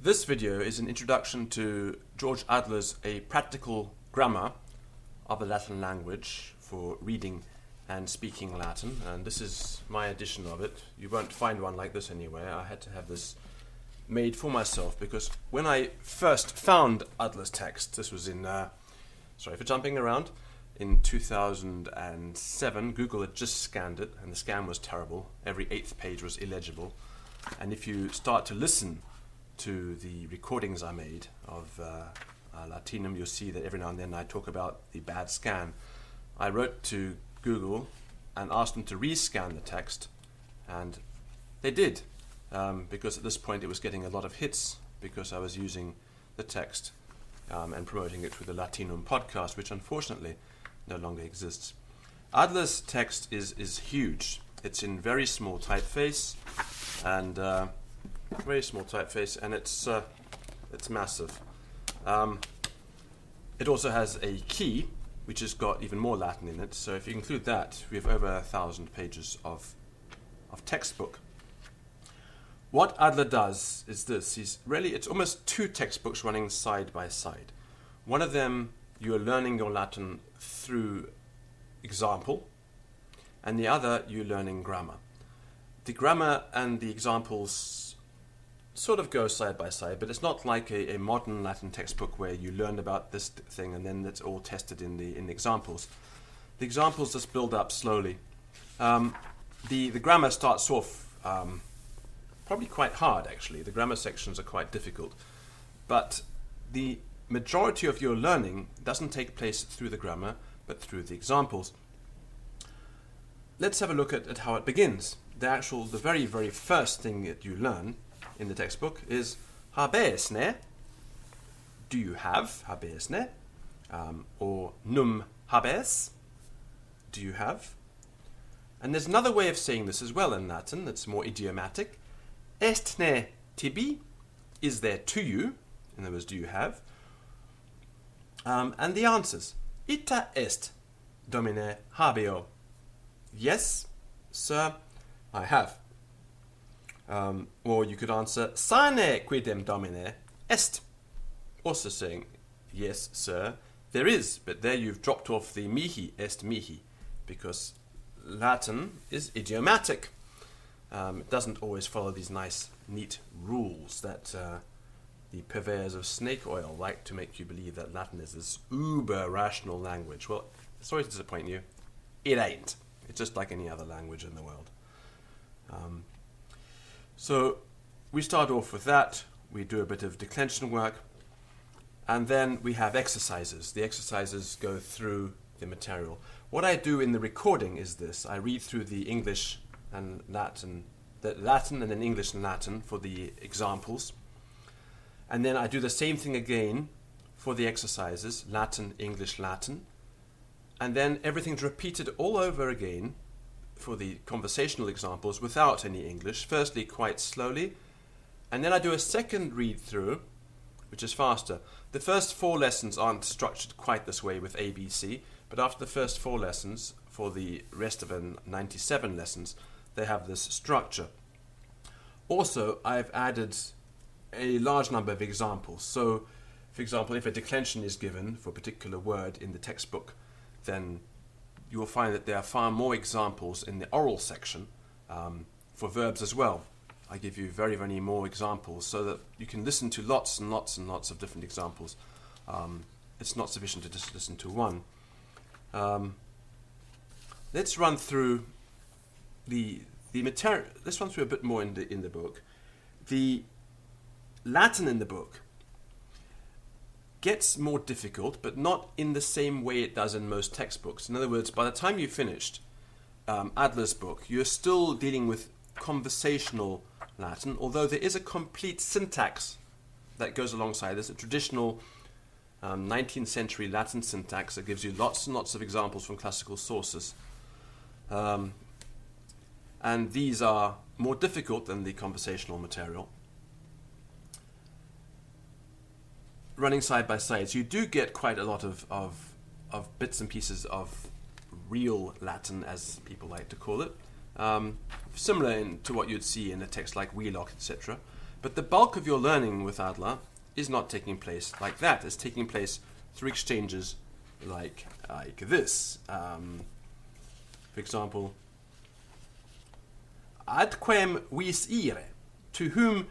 This video is an introduction to George Adler's A Practical Grammar of the Latin Language for Reading and Speaking Latin, and this is my edition of it. You won't find one like this anywhere. I had to have this made for myself because when I first found Adler's text, this was in, sorry for jumping around, in 2007, Google had just scanned it and the scan was terrible. Every 8th page was illegible. And if you start to listen to the recordings I made of Latinum, you'll see that every now and then I talk about the bad scan. I wrote to Google and asked them to rescan the text, and they did, because at this point it was getting a lot of hits because I was using the text and promoting it through the Latinum podcast, which unfortunately no longer exists. Adler's text is huge. It's in very small typeface, and very small typeface, and it's massive. It also has a key, which has got even more Latin in it. So if you include that, we have over 1,000 pages of textbook. What Adler does is this: it's almost two textbooks running side by side. One of them you are learning your Latin through example, and the other you're learning grammar. The grammar and the examples sort of go side by side, but it's not like a modern Latin textbook where you learn about this thing and then it's all tested in the examples. The examples just build up slowly. The grammar starts off probably quite hard, actually. The grammar sections are quite difficult, but the majority of your learning doesn't take place through the grammar, but through the examples. Let's have a look at how it begins. The very, very first thing that you learn in the textbook is habes ne? Do you have? Habes ne? Or num habes? Do you have? And there's another way of saying this as well in Latin that's more idiomatic. Est ne tibi? Is there to you? In other words, do you have? And the answers. Ita est, domine habeo. Yes, sir, I have. Or you could answer, sane quidem domine est. Also saying, yes, sir, there is. But there you've dropped off the mihi, est mihi, because Latin is idiomatic. It doesn't always follow these nice, neat rules that the purveyors of snake oil like to make you believe that Latin is this uber-rational language. Well, sorry to disappoint you, it ain't. It's just like any other language in the world. So we start off with that. We do a bit of declension work, and then we have exercises. The exercises go through the material. What I do in the recording is this: I read through the English and Latin, and then English and Latin for the examples, and then I do the same thing again for the exercises: Latin, English, Latin. And then everything's repeated all over again for the conversational examples without any English, firstly quite slowly, and then I do a second read through, which is faster. The first 4 lessons aren't structured quite this way with ABC, but after the first 4 lessons, for the rest of the 97 lessons, they have this structure. Also, I've added a large number of examples. So, for example, if a declension is given for a particular word in the textbook, then you will find that there are far more examples in the oral section for verbs as well. I give you very, very more examples so that you can listen to lots and lots and lots of different examples. It's not sufficient to just listen to one. Let's run through the material. Let's run through a bit more in the book. The Latin in the book gets more difficult, but not in the same way it does in most textbooks. In other words, by the time you finished Adler's book, you're still dealing with conversational Latin, although there is a complete syntax that goes alongside. There's a traditional 19th century Latin syntax that gives you lots and lots of examples from classical sources. And these are more difficult than the conversational material. Running side by side, so you do get quite a lot of bits and pieces of real Latin, as people like to call it, similar to what you'd see in a text like Wheelock, etc. But the bulk of your learning with Adler is not taking place like that. It's taking place through exchanges like this. For example, ad quem vis ire? To whom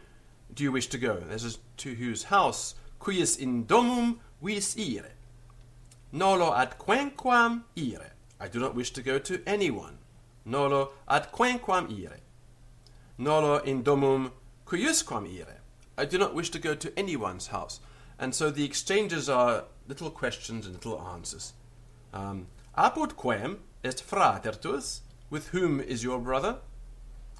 do you wish to go? This is to whose house? Quis in domum vis ire? Nolo ad quenquam ire. I do not wish to go to anyone. Nolo ad quenquam ire. Nolo in domum cuiusquam ire. I do not wish to go to anyone's house. And so the exchanges are little questions and little answers. Apud quem est frater tuus? With whom is your brother?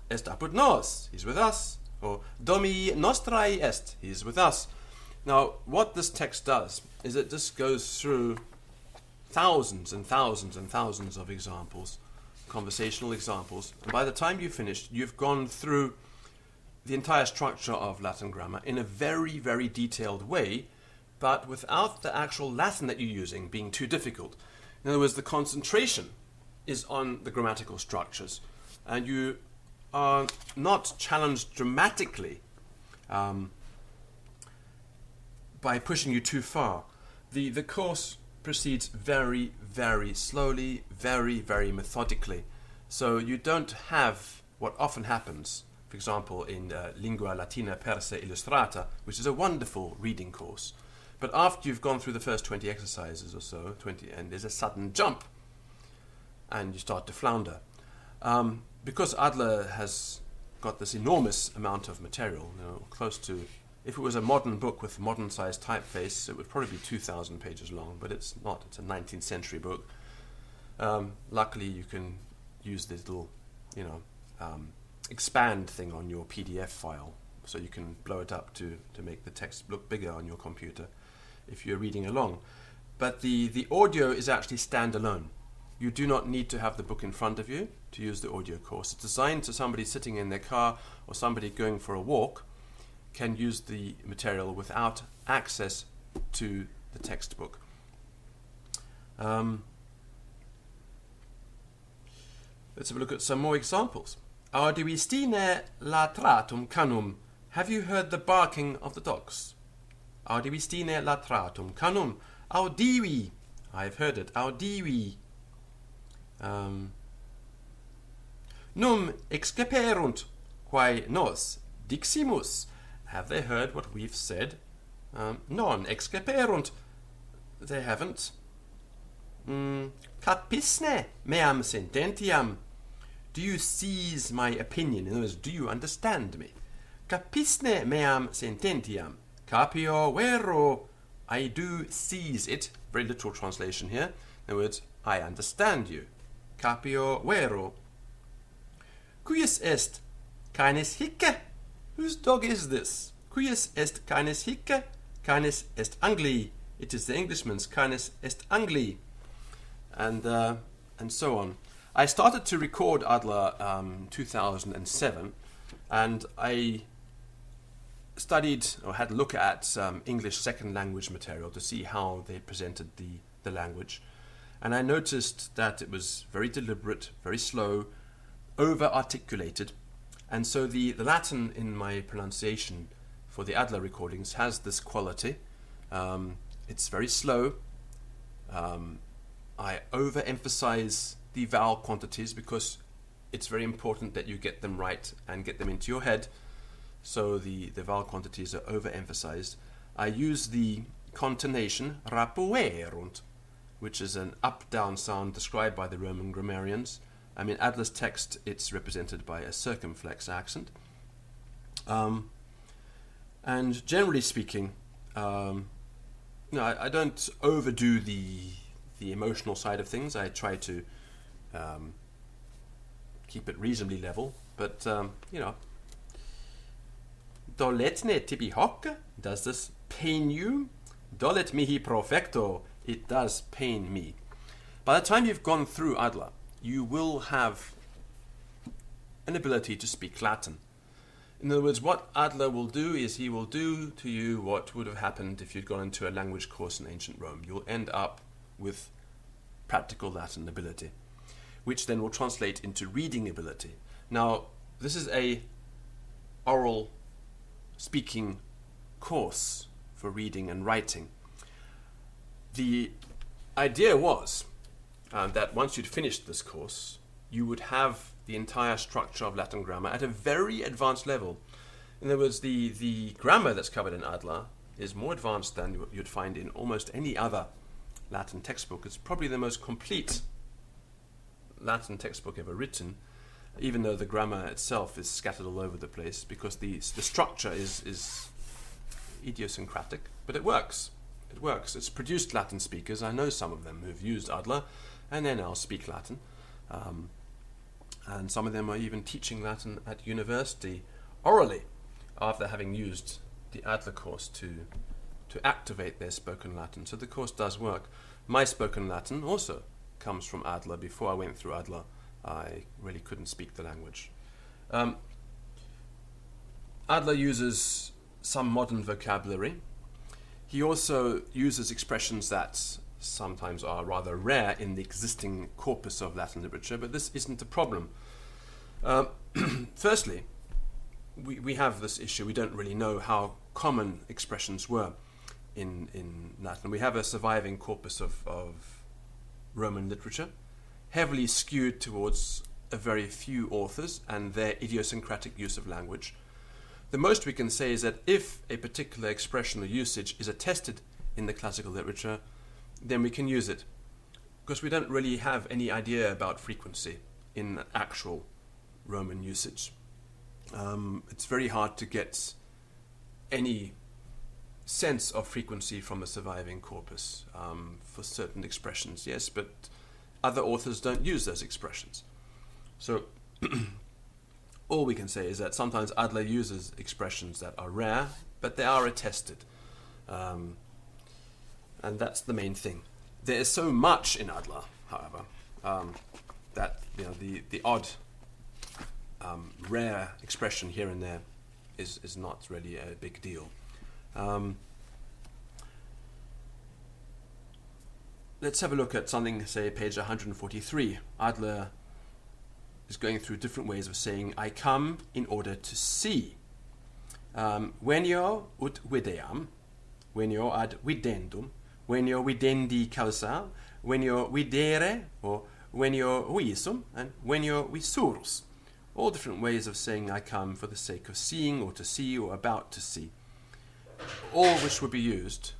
Est apud nos. He's with us. Or domi nostrae est. He's with us. Now, what this text does is it just goes through thousands and thousands and thousands of examples, conversational examples. And by the time you've finished, you've gone through the entire structure of Latin grammar in a very, very detailed way, but without the actual Latin that you're using being too difficult. In other words, the concentration is on the grammatical structures, and you are not challenged dramatically by pushing you too far. The course proceeds very, very slowly, very, very methodically. So you don't have what often happens, for example, in Lingua Latina per se illustrata, which is a wonderful reading course. But after you've gone through the first 20 exercises or so, 20, and there's a sudden jump, and you start to flounder. Because Adler has got this enormous amount of material, close to, if it was a modern book with modern-sized typeface, it would probably be 2,000 pages long, but it's not. It's a 19th century book. Luckily, you can use this little, expand thing on your PDF file, so you can blow it up to make the text look bigger on your computer if you're reading along. But the audio is actually standalone. You do not need to have the book in front of you to use the audio course. It's designed to somebody sitting in their car or somebody going for a walk can use the material without access to the textbook. Let's have a look at some more examples. Audivistine latratum canum. Have you heard the barking of the dogs? Audivistine latratum canum. Audivi. I've heard it. Audivi. Num exceperunt quae nos diximus. Have they heard what we've said? Non exceperunt. They haven't. Capisne meam sententiam. Do you seize my opinion? In other words, do you understand me? Capisne meam sententiam. Capio vero. I do seize it. Very literal translation here. In other words, I understand you. Capio vero. Quis est canis hicce? Whose dog is this? Quis est canis hicce? Canis est Angli. It is the Englishman's. Canis est Angli. And so on. I started to record Adler 2007, and I studied or had a look at English second language material to see how they presented the language. And I noticed that it was very deliberate, very slow, over-articulated. And so the Latin in my pronunciation for the Adler recordings has this quality. It's very slow. I overemphasize the vowel quantities because it's very important that you get them right and get them into your head. So the vowel quantities are overemphasized. I use the contonation rapuerunt, which is an up-down sound described by the Roman grammarians. I mean, Adler's text, it's represented by a circumflex accent. And generally speaking, I don't overdo the emotional side of things. I try to keep it reasonably level. But, Doletne tibi hoc? Does this pain you? Dolet mihi profecto. It does pain me. By the time you've gone through Adler, you will have an ability to speak Latin. In other words, what Adler will do is he will do to you what would have happened if you'd gone into a language course in ancient Rome. You'll end up with practical Latin ability, which then will translate into reading ability. Now, this is a oral speaking course for reading and writing. The idea was that once you'd finished this course, you would have the entire structure of Latin grammar at a very advanced level. In other words, the grammar that's covered in Adler is more advanced than you'd find in almost any other Latin textbook. It's probably the most complete Latin textbook ever written, even though the grammar itself is scattered all over the place, because the structure is idiosyncratic, but it works. It works. It's produced Latin speakers. I know some of them who've used Adler, and they now speak Latin. And some of them are even teaching Latin at university orally, after having used the Adler course to activate their spoken Latin. So the course does work. My spoken Latin also comes from Adler. Before I went through Adler, I really couldn't speak the language. Adler uses some modern vocabulary. He also uses expressions that sometimes are rather rare in the existing corpus of Latin literature, but this isn't a problem. Firstly, we have this issue. We don't really know how common expressions were in Latin. We have a surviving corpus of Roman literature, heavily skewed towards a very few authors and their idiosyncratic use of language. The most we can say is that if a particular expression or usage is attested in the classical literature, then we can use it, because we don't really have any idea about frequency in actual Roman usage. It's very hard to get any sense of frequency from a surviving corpus for certain expressions, yes, but other authors don't use those expressions. So all we can say is that sometimes Adler uses expressions that are rare, but they are attested. And that's the main thing. There is so much in Adler, however, that the odd rare expression here and there is not really a big deal. Let's have a look at something, say page 143. Adler is going through different ways of saying I come in order to see. Venio ut videam, venio ad videndum, venio videndi causa, venio videre, or venio visum, and venio visurus. All different ways of saying I come for the sake of seeing, or to see, or about to see. All which would be used,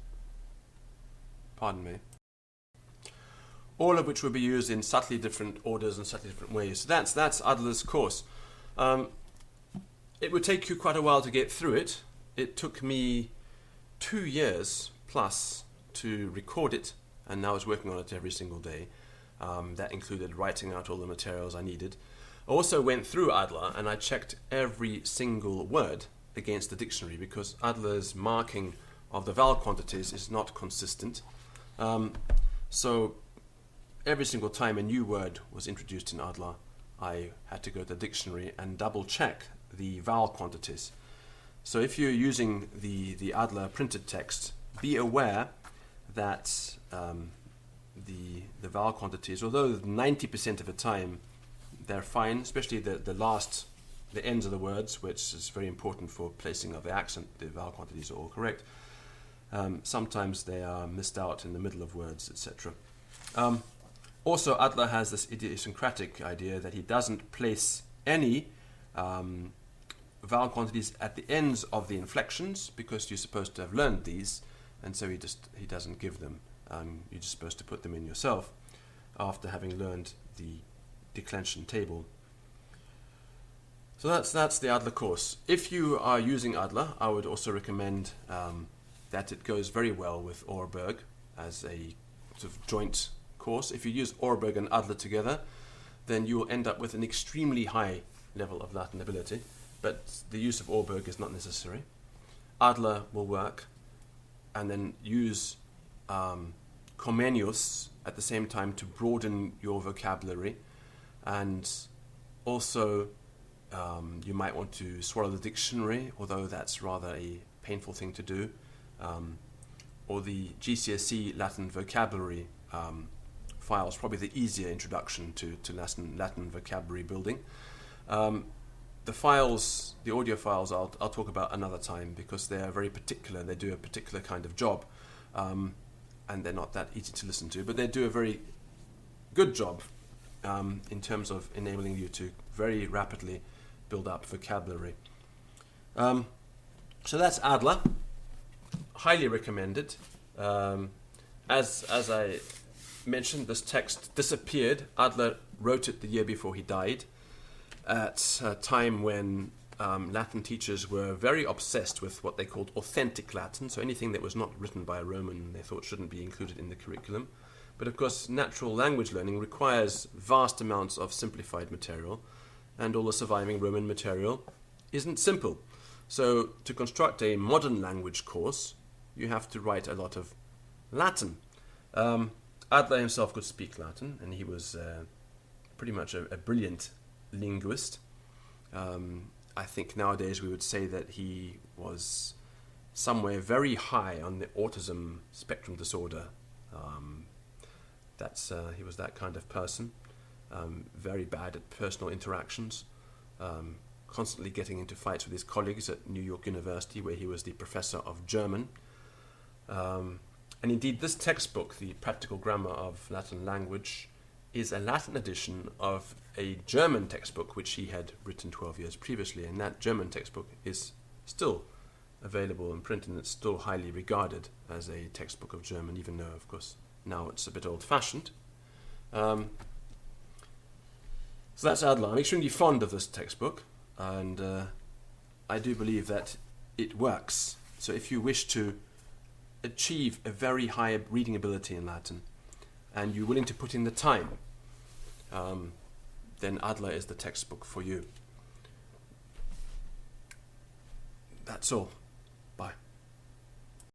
all of which would be used in subtly different orders and subtly different ways. So that's Adler's course. It would take you quite a while to get through it. It took me 2 years plus to record it, and I was working on it every single day. That included writing out all the materials I needed. I also went through Adler and I checked every single word against the dictionary, because Adler's marking of the vowel quantities is not consistent. So every single time a new word was introduced in Adler, I had to go to the dictionary and double check the vowel quantities. So if you're using the Adler printed text, be aware that the vowel quantities, although 90% of the time they're fine, especially the ends of the words, which is very important for placing of the accent, the vowel quantities are all correct. Sometimes they are missed out in the middle of words, etc. Also, Adler has this idiosyncratic idea that he doesn't place any vowel quantities at the ends of the inflections, because you're supposed to have learned these, and so he doesn't give them. You're just supposed to put them in yourself after having learned the declension table. So that's the Adler course. If you are using Adler, I would also recommend that it goes very well with Orberg as a sort of joint course. If you use Orberg and Adler together, then you will end up with an extremely high level of Latin ability, but the use of Orberg is not necessary. Adler will work, and then use Comenius at the same time to broaden your vocabulary, and also you might want to swallow the dictionary, although that's rather a painful thing to do, or the GCSE Latin vocabulary file is probably the easier introduction to Latin vocabulary building. the files, the audio files, I'll talk about another time, because they are very particular. They do a particular kind of job, and they're not that easy to listen to. But they do a very good job in terms of enabling you to very rapidly build up vocabulary. So that's Adler. Highly recommended. As I mentioned, this text disappeared. Adler wrote it the year before he died, at a time when Latin teachers were very obsessed with what they called authentic Latin, so anything that was not written by a Roman they thought shouldn't be included in the curriculum. But of course, natural language learning requires vast amounts of simplified material, and all the surviving Roman material isn't simple. So to construct a modern language course, you have to write a lot of Latin. Adler himself could speak Latin, and he was pretty much a brilliant linguist. I think nowadays we would say that he was somewhere very high on the autism spectrum disorder. He was that kind of person, very bad at personal interactions, constantly getting into fights with his colleagues at New York University, where he was the professor of German. And indeed, this textbook, the Practical Grammar of Latin Language, is a Latin edition of a German textbook which he had written 12 years previously, and that German textbook is still available in print, and it's still highly regarded as a textbook of German, even though, of course, now it's a bit old-fashioned. So that's Adler. I'm extremely fond of this textbook, and I do believe that it works. So if you wish to achieve a very high reading ability in Latin, and you're willing to put in the time, then Adler is the textbook for you. That's all.